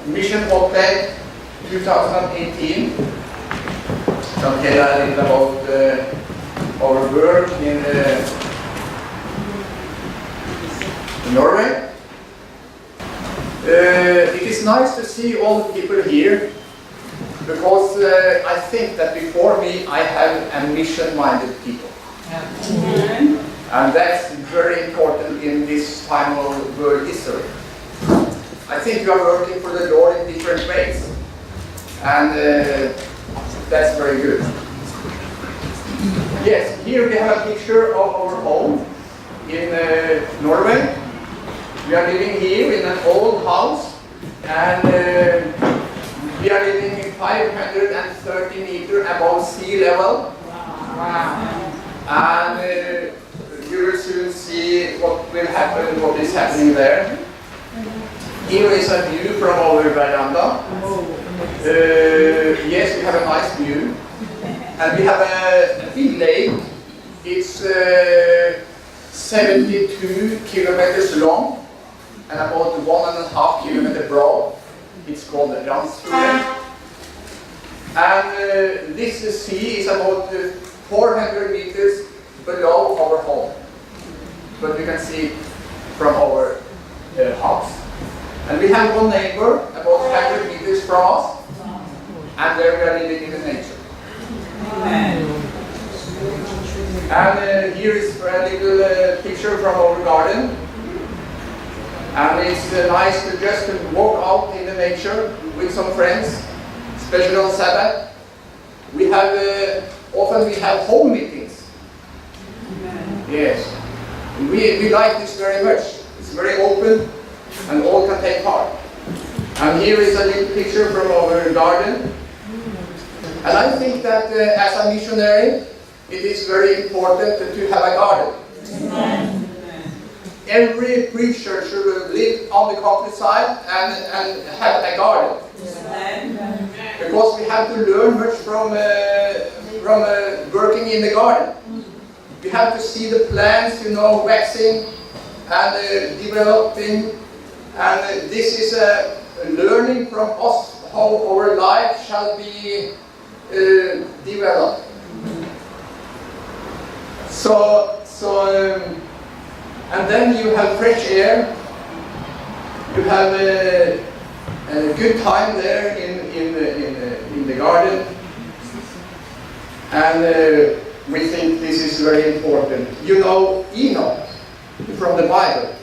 Mission Update 2018. I'll tell a little about our work in Norway. It is nice to see all the people here, because I think that before me I have a mission-minded people. Yeah. And that's very important in this time of world history. I think you are working for the Lord in different ways, and that's very good. Yes, here we have a picture of our home in Norway. We are living here in an old house, and we are living in 530 meters above sea level. Wow. And you will soon see what will happen, what is happening there. Here is a view from our veranda. Yes, we have a nice view. And we have a big lake. It's 72 kilometers long and about 1.5 kilometers broad. It's called the Landsfjorden. And this sea is about 400 meters below our home. But you can see from our house. And we have one neighbor about 100 meters from us, and there we are living in the nature. And here is a little picture from our garden. And it's nice to just walk out in the nature with some friends, especially on Sabbath. We have often we have home meetings. Yes, we like this very much. It's very open, and all can take part. And here is a little picture from our garden. And I think that as a missionary, it is very important to have a garden. Amen. Every preacher should live on the countryside and have a garden. Amen. Because we have to learn much from working in the garden. We have to see the plants, waxing and developing. And this is a learning from us how our life shall be developed. And then you have fresh air. You have a good time there in the garden, and we think this is very important. You know Enoch from the Bible.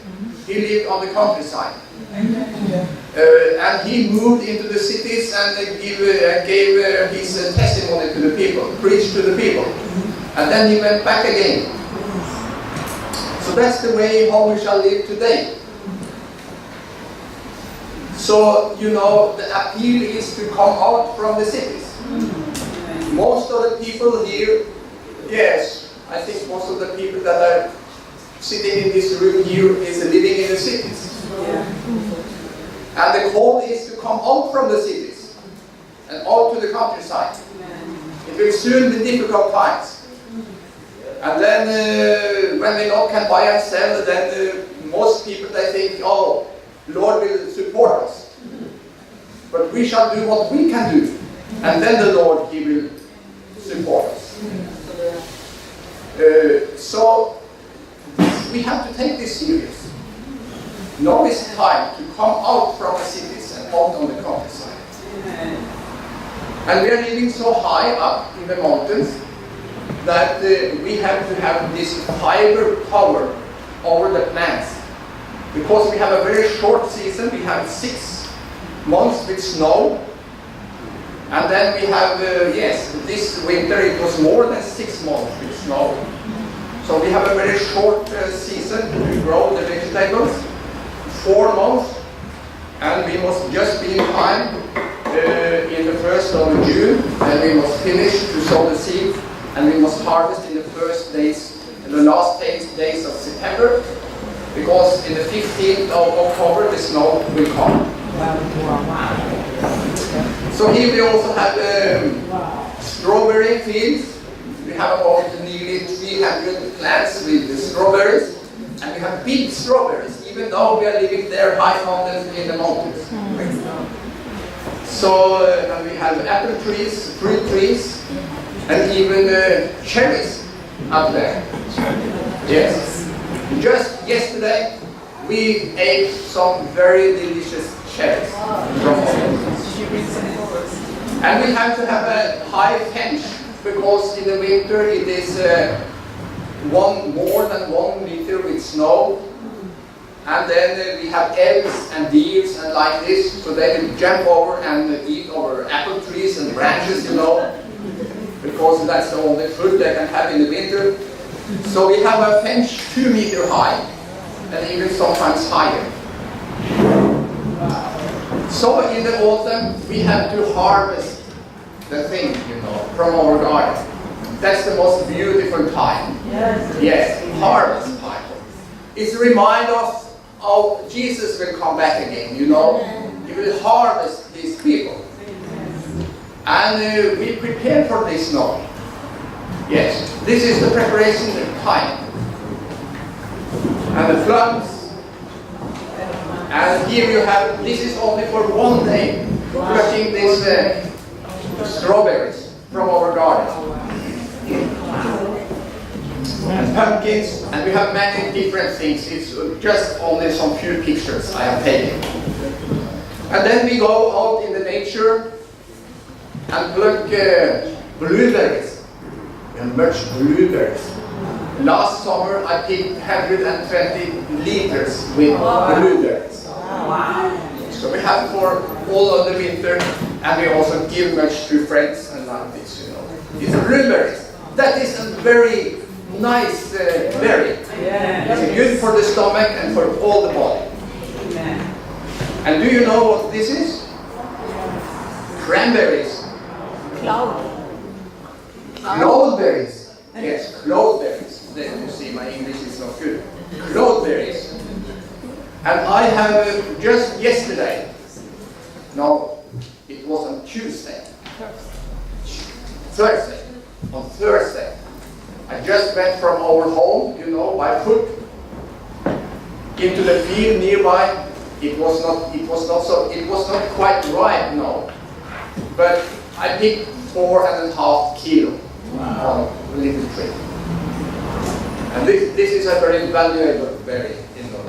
He lived on the countryside. And he moved into the cities and gave his testimony to the people, preached to the people. And then he went back again. So that's the way how we shall live today. So, the appeal is to come out from the cities. Most of the people here, yes, I think most of the people that are sitting in this room here is living in the cities. And the call is to come out from the cities and out to the countryside. It will soon be difficult times. And then when we not can buy and sell, then most people they think, oh, Lord will support us. But we shall do what we can do. And then the Lord, He will support us. So we have to take this serious. Now is time to come out from the cities and out on the countryside. And we are living so high up in the mountains that we have to have this fiber power over the plants. Because we have a very short season, we have 6 months with snow. And then we have, this winter it was more than 6 months with snow. So we have a very short season to grow the vegetables. 4 months, and we must just be in time in the 1st of June, and we must finish to sow the seed, and we must harvest in the first days, in the last days of September, because in the 15th of October the snow will come. So here we also have strawberry fields. We have about nearly 300 plants with the strawberries, and we have big strawberries. even though we are living there high mountains in the mountains. So and we have apple trees, fruit trees, and even cherries up there. Yes. Just yesterday we ate some very delicious cherries from home. And we have to have a high fence because in the winter it is more than 1 meter with snow. And then we have elks and deers and like this, so they will jump over and eat our apple trees and branches, you know, because that's the only food they can have in the winter. So we have a fence 2 meter high, and even sometimes higher. So in the autumn, we have to harvest the thing, you know, from our garden. That's the most beautiful time. Yes, harvest time. It's a reminder of how Jesus will come back again, you know. He will harvest these people. And we prepare for this now. Yes, this is the preparation time. And the plums. And here you have, this is only for 1 day, plucking these strawberries from our garden. And pumpkins, and we have many different things. It's just only some few pictures I have taken. And then we go out in the nature and pluck blueberries. We have much blueberries. Last summer I picked 120 liters with blueberries. So we have for all of the winter, and we also give much to friends and like this, you know. It's blueberries. That is a very nice berry. It's good for the stomach and for all the body. And do you know what this is? Cranberries. Cloudberries. Yes, cloudberries. Then you see my English is not good. Cloudberries. And I have just yesterday, no, it was on Tuesday, Thursday, on Thursday, I just went from our home, you know, by foot, into the field nearby. It was not quite ripe, no, but I picked 4.5 kilos on a little tree. And this is a very valuable berry, you know.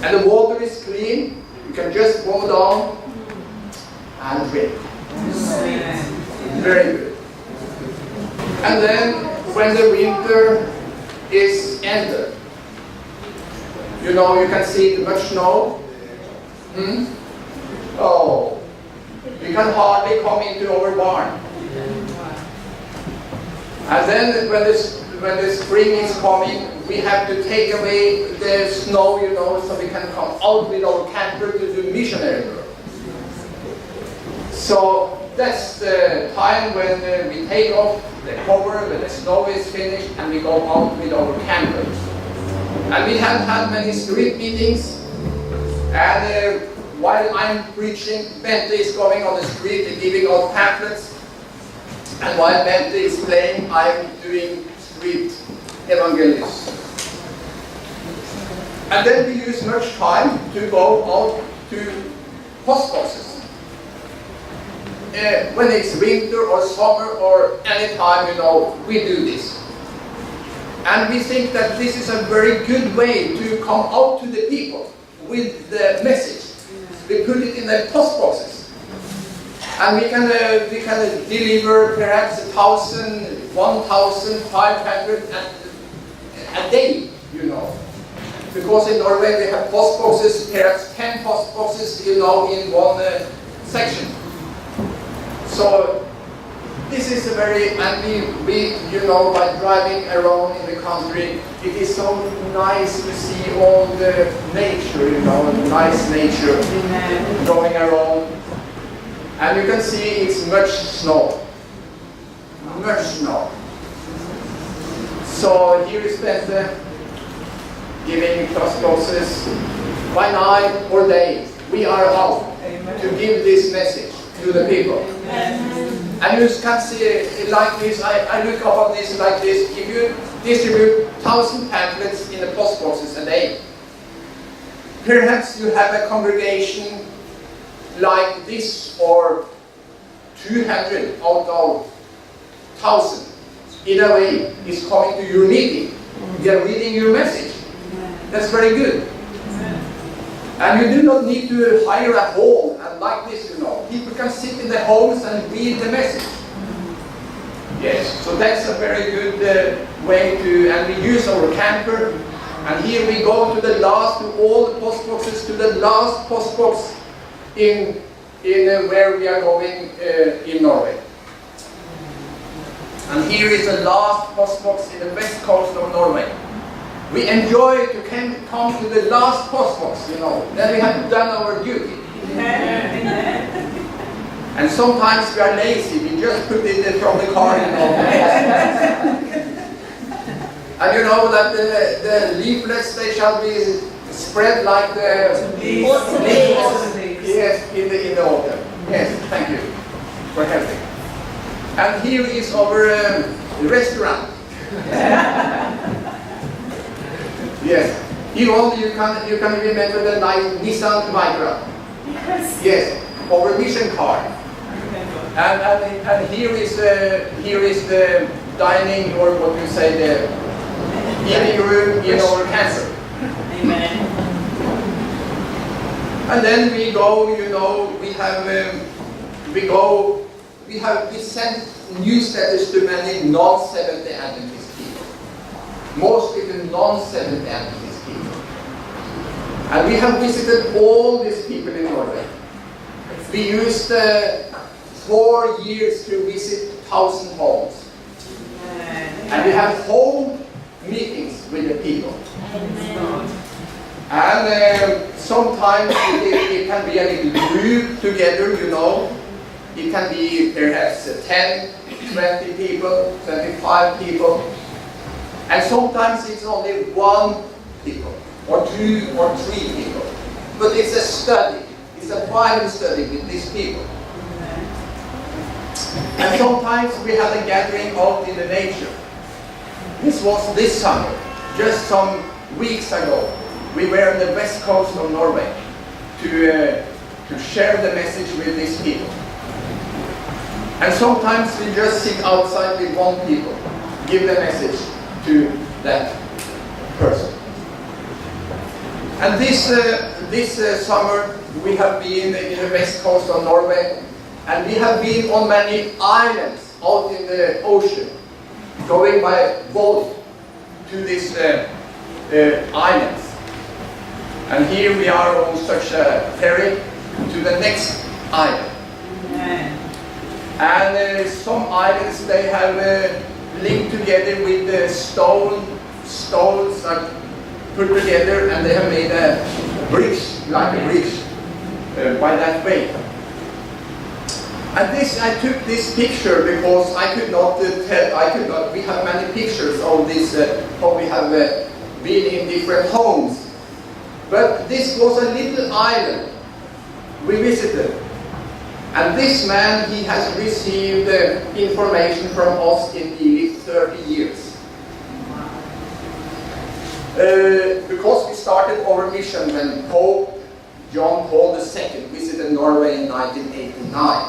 And the water is clean. You can just go down and drink. Very good. And then when the winter is ended, you know, you can see much snow. Oh, you can hardly come into our barn. And then when the spring is coming, we have to take away the snow, you know, so we can come out with our camper to do missionary work. So that's the time when we take off the cover, when the snow is finished, and we go out with our camper. And we have had many street meetings, and while I'm preaching, Bente is going on the street and giving out pamphlets, and while Bente is playing, I'm doing street evangelism. And then we use much time to go out to post boxes. When it's winter or summer or any time, you know, we do this. And we think that this is a very good way to come out to the people with the message. We put it in the post boxes. And we can deliver perhaps 1,000, 1,500 a day, you know. Because in Norway we have post boxes, perhaps 10 post boxes, you know, in one section. So this is a very, and we, you know, by driving around in the country, it is so nice to see all the nature, you know, nice nature going around. And you can see it's much snow. Much snow. So here is Bente giving post boxes by night or day. We are out to give this message to the people. And you can see it like this. I look up on this like this. If you distribute 1,000 pamphlets in the post boxes a day, Perhaps you have a congregation like this, or 200 out of 1,000. In a way, is coming to your meeting. They are reading your message. That's very good. And you do not need to hire a hall and like this, you know. People can sit in their homes and read the message. Yes, so that's a very good way to, and we use our camper. And here we go to the last, to all the post boxes, to the last post box in where we are going in Norway. And here is the last post box in the west coast of Norway. We enjoy to come to the last post box, you know. Then we have done our duty. And sometimes we are lazy. We just put it from the car, you know. And you know that the leaflets, they shall be spread like the leaves. Yes, in the autumn. Yes, thank you for helping. And here is our restaurant. Yes. Here also you can remember the nice Nissan Micra. Yes, our mission card. And here is the dining, or what you say, the eating room in our cancer. Amen. And then we go, you know, we send newsletters to many non-Seventh Day Adventist people. Mostly the non-Seventh Day Adventist people. And we have visited all these people in Norway. We used 4 years to visit 1,000 homes. And we have home meetings with the people. And sometimes it can be a little group together, you know. It can be perhaps 10, 20 people, 25 people. And sometimes it's only 1 people, or 2 or 3 people. But it's a study. It's a Bible study with these people. And sometimes we had a gathering out in the nature. This was this summer, just some weeks ago. We were on the west coast of Norway to share the message with these people. And sometimes we just sit outside with 1 people, give the message to that person. And this summer we have been in the west coast of Norway, and we have been on many islands out in the ocean, going by boat to these islands. And here we are on such a ferry to the next island. And some islands, they have linked together with stones are put together, and they have made a bridge, like a bridge, by that way. And I took this picture because I could not tell, we have many pictures of this, how we have been in different homes. But this was a little island we visited. And this man, he has received information from us in nearly 30 years. Because we started our mission when Pope John Paul II visited Norway in 1989.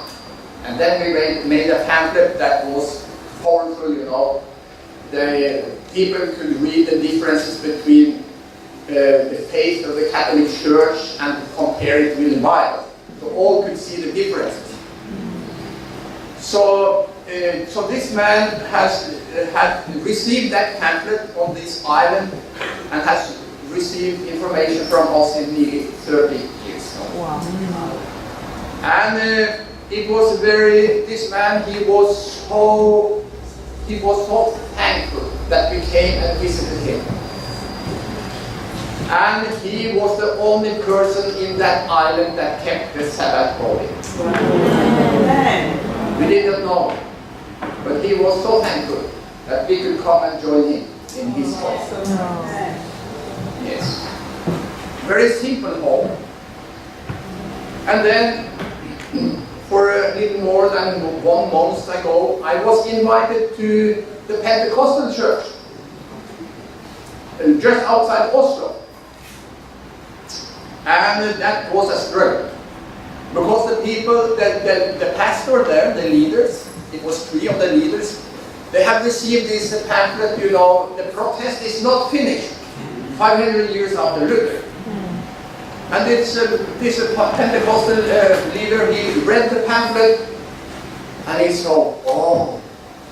And then we made a pamphlet that was powerful, you know. The people could read the differences between the faith of the Catholic Church and compare it with the Bible. So all could see the differences. So this man had received that pamphlet on this island and has received information from us in nearly 30 years. Wow. And it was this man, he was so thankful that we came and visited him. And he was the only person in that island that kept the Sabbath holy. We did not know, but he was so thankful that we could come and join him in his home. Yes. Very simple home. And then, for a little more than 1 month ago, I was invited to the Pentecostal church, just outside Oslo. And that was a struggle. Because the people, the pastor there, the leaders, it was 3 of the leaders, they have received this pamphlet, you know, the protest is not finished 500 years after Luther. And this Pentecostal leader, he read the pamphlet and he saw, oh,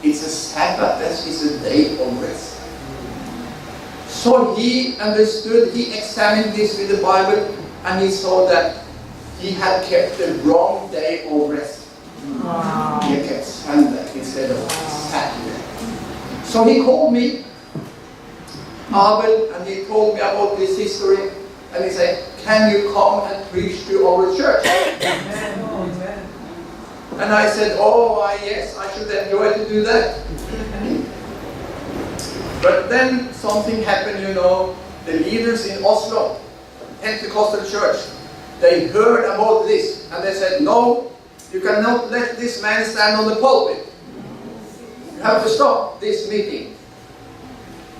it's a Sabbath, that is a day of rest. So he understood, he examined this with the Bible, and he saw that he had kept the wrong day of rest. Wow. He kept Sunday instead of Saturday. So he called me, Abel, and he told me about this history, and he said, can you come and preach to our church? Amen. And I said, oh, yes, I should enjoy to do that. But then something happened, you know, the leaders in Oslo, Pentecostal church, they heard about this, and they said, no, you cannot let this man stand on the pulpit. You have to stop this meeting.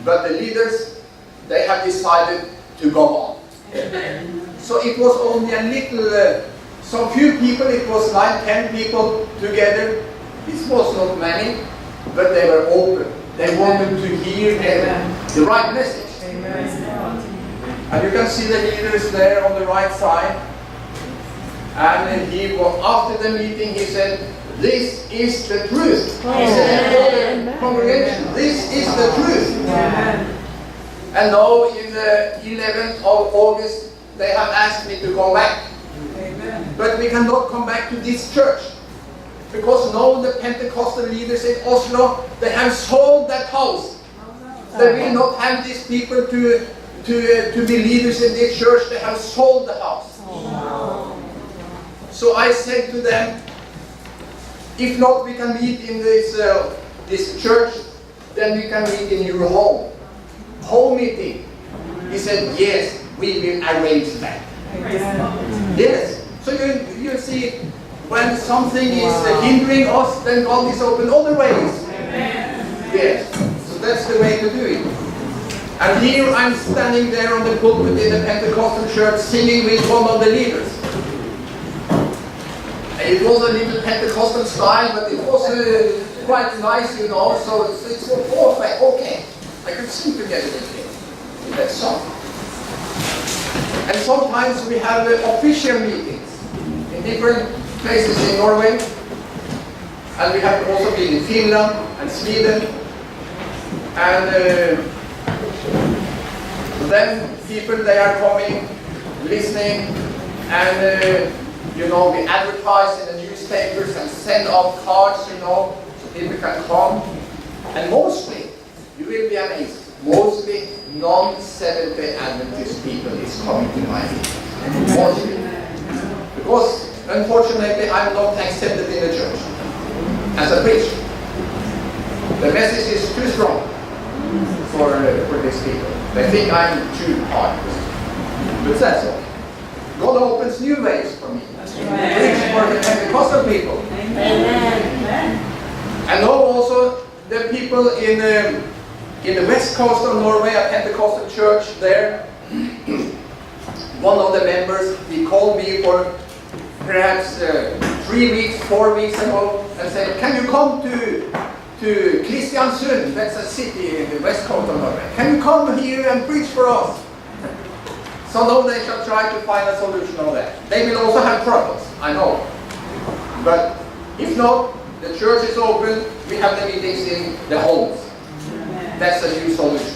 But the leaders, they have decided to go on. So it was only a little, some few people, it was 9, 10 people together. This was not many, but they were open. They wanted to hear the right message. Amen. And you can see the leaders there on the right side. And he was, after the meeting, he said, this is the truth. He said to the congregation, this is the truth. Amen. And now in the 11th of August, they have asked me to come back. Amen. But we cannot come back to this church. Because now the Pentecostal leaders in Oslo, they have sold that house. They will not have these people to be leaders in this church. They have sold the house. So I said to them, if not we can meet in this church, then we can meet in your home. Home meeting. He said, yes, we will arrange that. Yes. So you see, when something is hindering us, then God is open other ways. Yes. So that's the way to do it. And here I'm standing there on the pulpit in the Pentecostal church singing with one of the leaders. And it was a little Pentecostal style, but it was quite nice, you know, so it's perfect. Okay. I could sing together with him in that song. And sometimes we have official meetings in different places in Norway, and we have also been in Finland and Sweden, and then people, they are coming, listening, and you know, we advertise in the newspapers and send out cards, you know, so people can come, and mostly, you will be amazed, mostly non-Seventh-day Adventist people is coming to my meeting. Mostly. Because unfortunately, I'm not accepted in the church as a preacher. The message is too strong for these people. They think I'm too hard. But that's all. God opens new ways for me. Preach for the Pentecostal people. Amen. And now also the people in the west coast of Norway, a Pentecostal church there. One of the members, he called me for perhaps 3 weeks, 4 weeks ago, and said, can you come to Kristiansund, that's a city in the west coast of Norway. Can you come here and preach for us? So now they shall try to find a solution on that. They will also have troubles, I know. But if not, the church is open, we have the meetings in the homes. That's a new solution.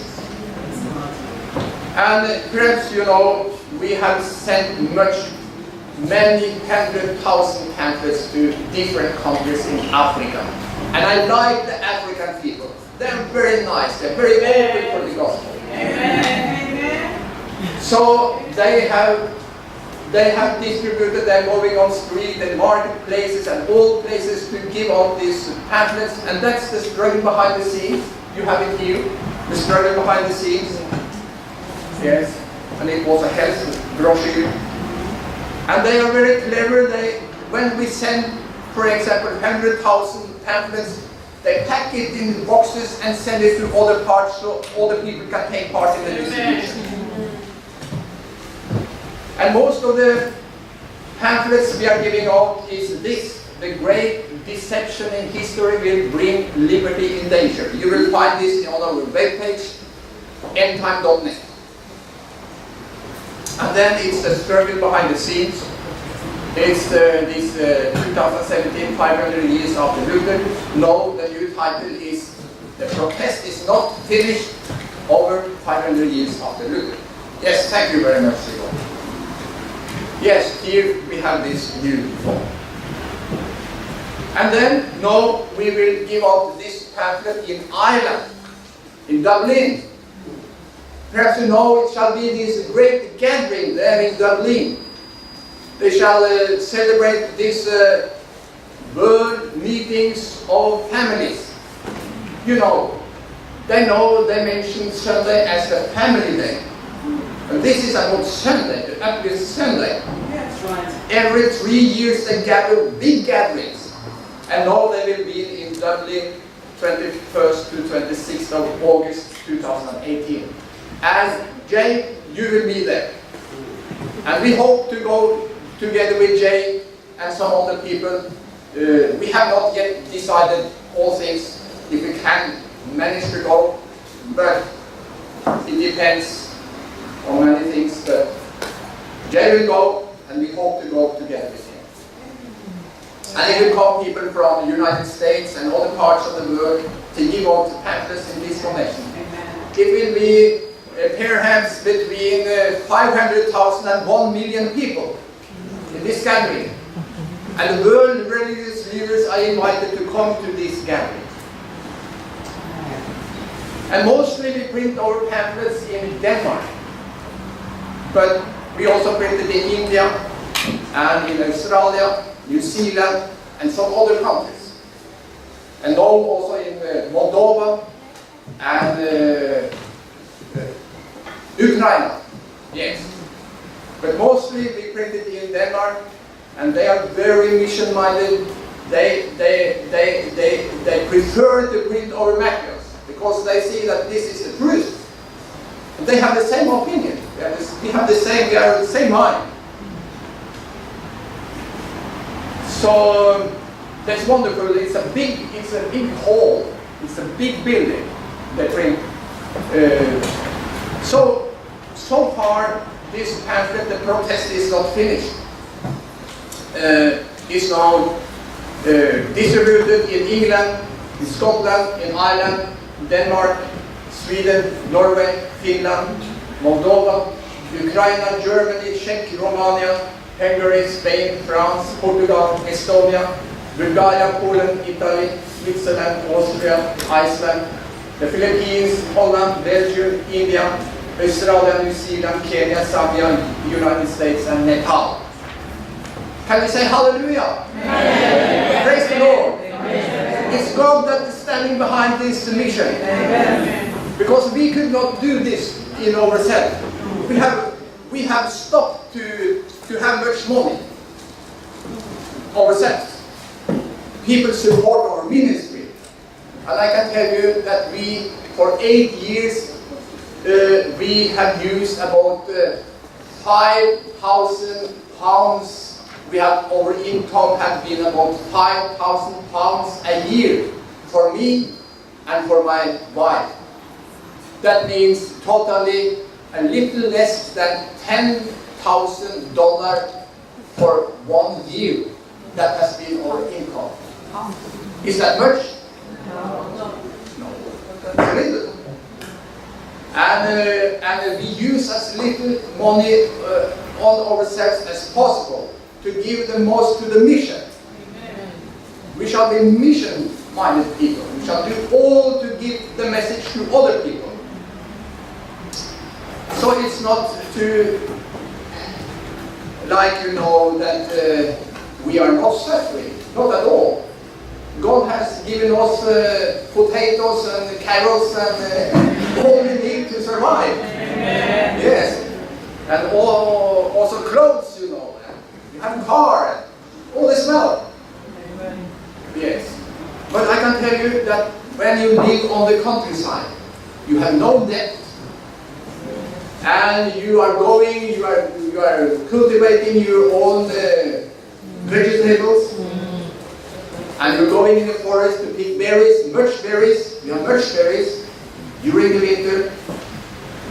And perhaps, you know, we have sent many 100,000 pamphlets to different countries in Africa. And I like the African people. They're very nice. They're very open for the gospel. Amen. So they have distributed, they're going on street and marketplaces and all places to give out these pamphlets. And that's the struggle behind the scenes. You have it here. The struggle behind the scenes. Yes. And it was a health brochure. And they are very clever. When we send, for example, 100,000 pamphlets, they pack it in boxes and send it to other parts so other people can take part in the distribution. And most of the pamphlets we are giving out is this: the great deception in history will bring liberty in danger. You will find this on our webpage, endtime.net. And then it's the struggle behind the scenes. It's this 2017, 500 years after Luther. No, the new title is "The Protest is Not Finished Over 500 Years After Luther." Yes, thank you very much, Yobel. Yes, here we have this new form. And then, no, we will give out this pamphlet in Ireland, in Dublin. Perhaps you know it shall be this great gathering there in Dublin. They shall celebrate this World Meetings of Families. You know they mention Sunday as the family day. And this is about Sunday, the uplift Sunday. That's right. Every 3 years they gather big gatherings. And now they will be in Dublin 21st to 26th of August 2018. And Jay, you will be there. And we hope to go together with Jay and some other people. We have not yet decided all things, if we can manage to go, but it depends on many things. But Jay will go, and we hope to go together with him. And it will come people from the United States and other parts of the world to give out pamphlets in this connection. It will be perhaps between 500,000 and 1 million people in this gathering. And the world religious leaders are invited to come to this gathering. And mostly we print our pamphlets in Denmark. But we also print it in India and in Australia, New Zealand, and some other countries. And now also in Moldova and Ukraine. Yes. But mostly we print it in Denmark, and they are very mission-minded. They prefer to print our materials because they see that this is the truth. And they have the same opinion. We are the same mind. So that's wonderful. It's a big hall. It's a big building. They print. So far, this pamphlet, the protest is not finished. It's now distributed in England, in Scotland, in Ireland, Denmark, Sweden, Norway, Finland, Moldova, Ukraine, Germany, Czech, Romania, Hungary, Spain, France, Portugal, Estonia, Bulgaria, Poland, Italy, Switzerland, Austria, Iceland, the Philippines, Holland, Belgium, India, Australia, New Zealand, Kenya, Zambia, United States, and Nepal. Can we say hallelujah? Amen. Praise the Lord. Amen. It's God that is standing behind this mission. Amen. Because we could not do this in ourselves. We have stopped to have much money ourselves. People support our ministry. And I can tell you that we, for 8 years, we have used about 5,000 pounds. Our income has been about 5,000 pounds a year for me and for my wife. That means totally a little less than $10,000 for 1 year. That has been our income. Is that much? No. It's little. And we use as little money on ourselves as possible to give the most to the mission. Amen. We shall be mission-minded people. We shall do all to give the message to other people. So it's not to, that we are not suffering. Not at all. God has given us potatoes and carrots and all we need to survive. Amen. Yes. And also clothes, You have a car, all this well. Amen. Yes. But I can tell you that when you live on the countryside, you have no debt. And you are you are cultivating your own vegetables, and you're going in the forest to pick berries, much berries. You have much berries during the winter.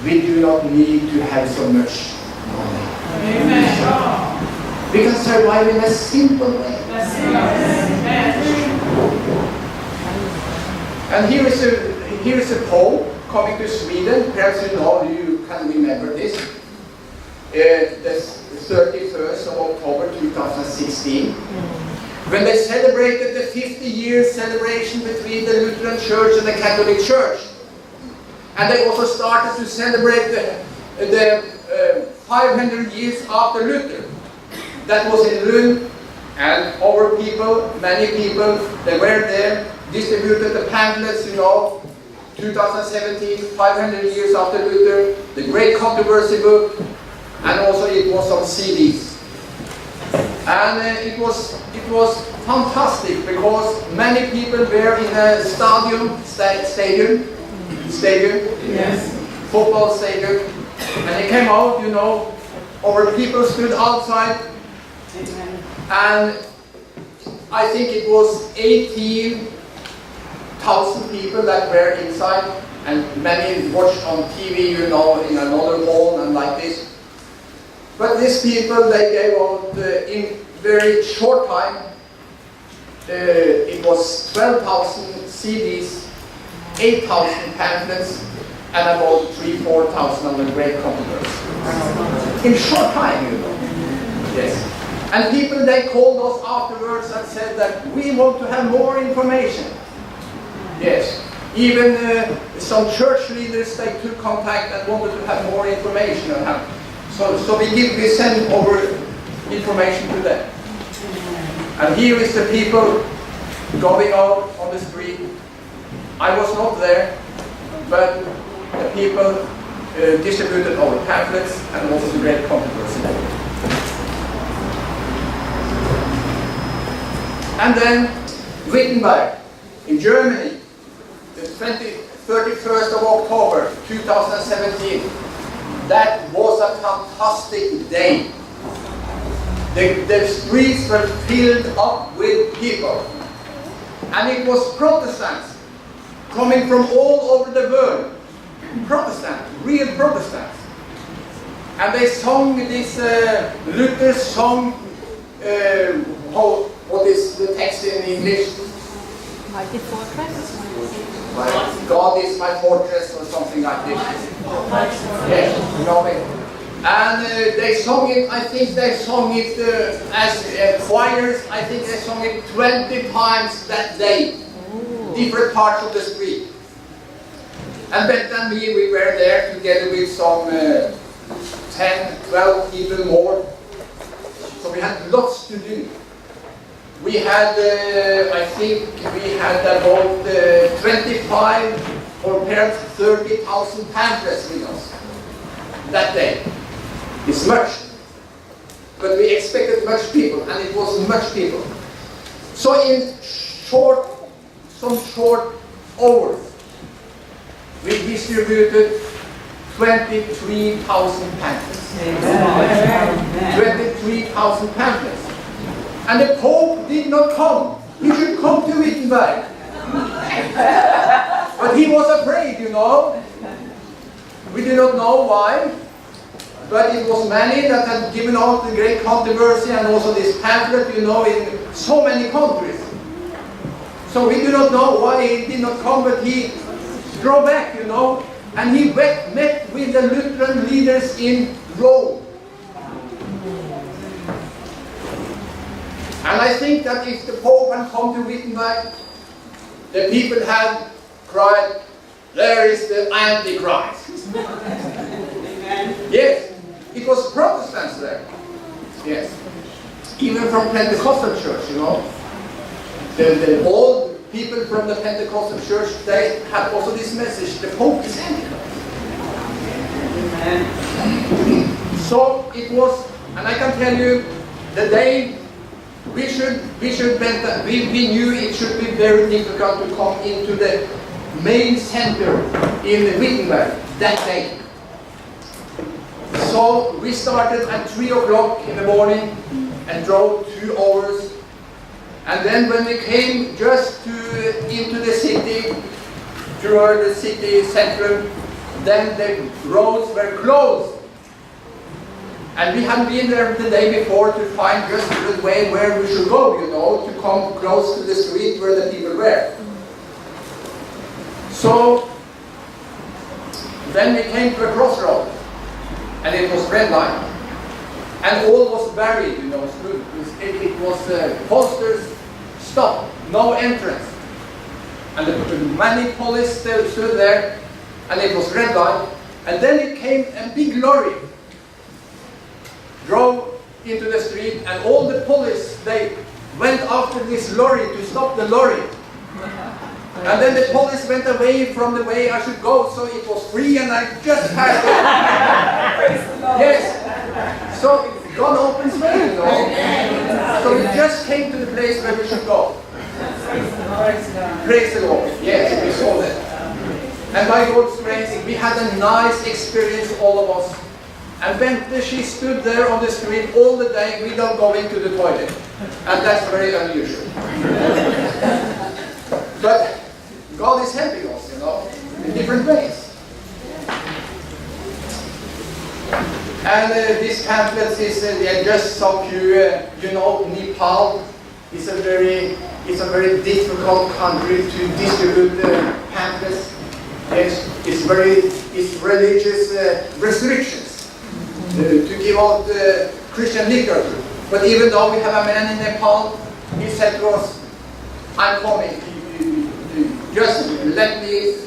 We do not need to have so much money. We can survive in a simple way. And here is a Pope coming to Sweden. Perhaps you can remember this. The 31st of October 2016. When they celebrated the 50-year celebration between the Lutheran Church and the Catholic Church. And they also started to celebrate the 500 years after Luther. That was in Lund, and our people, many people, they were there, distributed the pamphlets, 2017, 500 years after Luther, the great controversy book, and also it was on CDs. And it was fantastic because many people were in a stadium, yes, football stadium, and they came out, our people stood outside, and I think it was 18,000 people that were inside, and many watched on TV, in another hall and like this. But these people, they gave out in very short time, it was 12,000 CDs, 8,000 pamphlets, and about 3,000-4,000 on the great controversy. In short time, Yes. And people, they called us afterwards and said that we want to have more information. Yes. Even some church leaders, they took contact and wanted to have more information. So we send over information to them. And here is the people going out on the street. I was not there, but the people distributed our pamphlets and also the great controversy. And then Wittenberg in Germany, the 31st of October 2017. That was a fantastic day. The streets were filled up with people. And it was Protestants coming from all over the world. Protestants, real Protestants. And they sung this Luther song, what is the text in English? Mighty fortress? God is my fortress, or something like this. Yes, And they sung it, I think they sung it as choirs, I think they sung it 20 times that day. Different parts of the street. And Beth and me, we were there together with some 10, 12 people more. So we had lots to do. We had, I think we had about 25 or perhaps 30,000 pamphlets with us that day. It's much. But we expected much people, and it was much people. So in some short hours, we distributed 23,000 pamphlets. 23,000 pamphlets. And the Pope did not come. He should come to Wittenberg. But he was afraid, We do not know why. But it was many that had given out the great controversy and also this pamphlet, in so many countries. So we do not know why he did not come, but he drove back, and he met with the Lutheran leaders in Rome. And I think that if the Pope had come to Wittenberg, the people had cried, "There is the Antichrist." Yes, it was Protestants there. Yes, even from Pentecostal church, The old people from the Pentecostal church, they had also this message: the Pope is Antichrist. So it was, and I can tell you, the day we knew it should be very difficult to come into the main center in Wittenberg that day. So we started at 3 o'clock in the morning and drove 2 hours. And then when we came just into the city, toward the city center, then the roads were closed. And we had been there the day before to find just the way where we should go, you know, to come close to the street where the people were. So then we came to a crossroad, and it was red line. And all was buried, you know, it was posters, stop, no entrance. And many police stood there, and it was red light. And then it came a big lorry, drove into the street, and all the police, they went after this lorry to stop the lorry. And then the police went away from the way I should go, so it was free, and I just had it. Yes. So God opens way, you know. So we just came to the place where we should go. Praise the Lord. Yes, we saw that. And by God's grace, we had a nice experience, all of us. And when she stood there on the street all the day without going to the toilet. And that's very unusual. But God is helping us, you know, in different ways. And this pamphlet is just some few, you know, Nepal is a very difficult country to distribute pamphlets. It's religious restrictions to give out Christian literature. But even though we have a man in Nepal, he said to us, I'm coming, just let me.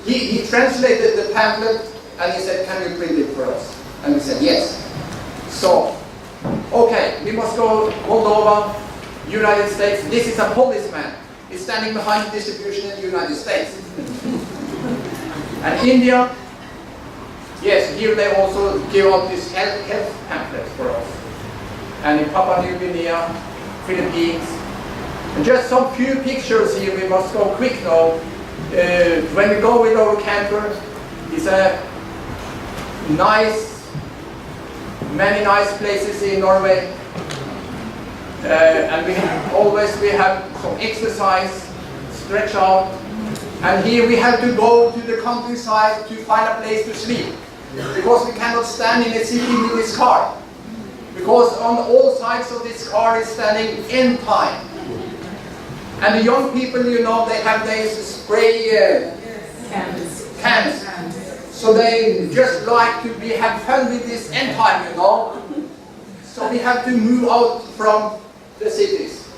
He translated the pamphlet and he said, can you print it for us? And we said, yes. So, okay, we must go Moldova, United States. This is a policeman. He's standing behind the distribution in the United States. And India, yes, here they also give out this health pamphlet for us. And in Papua New Guinea, Philippines. And just some few pictures here, we must go quick now. When we go with our camper, it's a many nice places in Norway. And we have some exercise, stretch out. And here we have to go to the countryside to find a place to sleep. Because we cannot stand in a city with this car. Because on all sides of this car is standing end time. And the young people, you know, they have these spray cans. So they just like to have fun with this end time, you know. So we have to move out from the cities,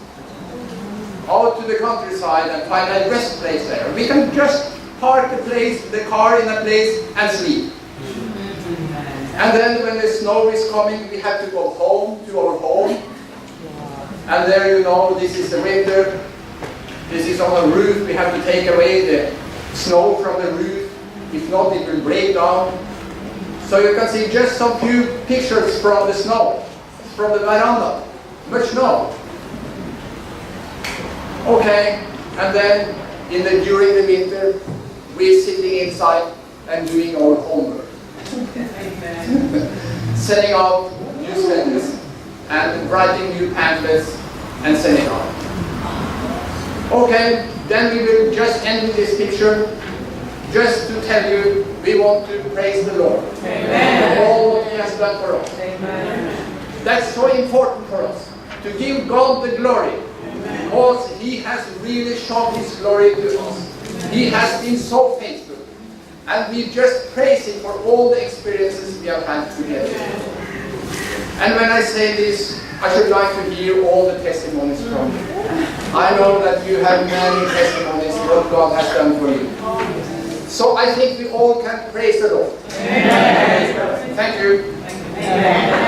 out to the countryside and find a rest place there. We can just park the car in a place and sleep. And then when the snow is coming, we have to go home, to our home. And there, you know, this is the winter. This is on the roof. We have to take away the snow from the roof. If not, it will break down. So you can see just some few pictures from the snow, from the veranda. Much snow. Okay, and then during the winter, we're sitting inside and doing our homework. Sending out newsletters and writing new pamphlets and sending out. Okay, then we will just end with this picture. Just to tell you, we want to praise the Lord. Amen. For all what He has done for us. Amen. That's so important for us, to give God the glory. Amen. Because He has really shown His glory to us. He has been so faithful. And we just praise Him for all the experiences we have had together. And when I say this, I should like to hear all the testimonies from you. I know that you have many testimonies what God has done for you. So I think we all can praise the Lord. Amen. Thank you. Amen.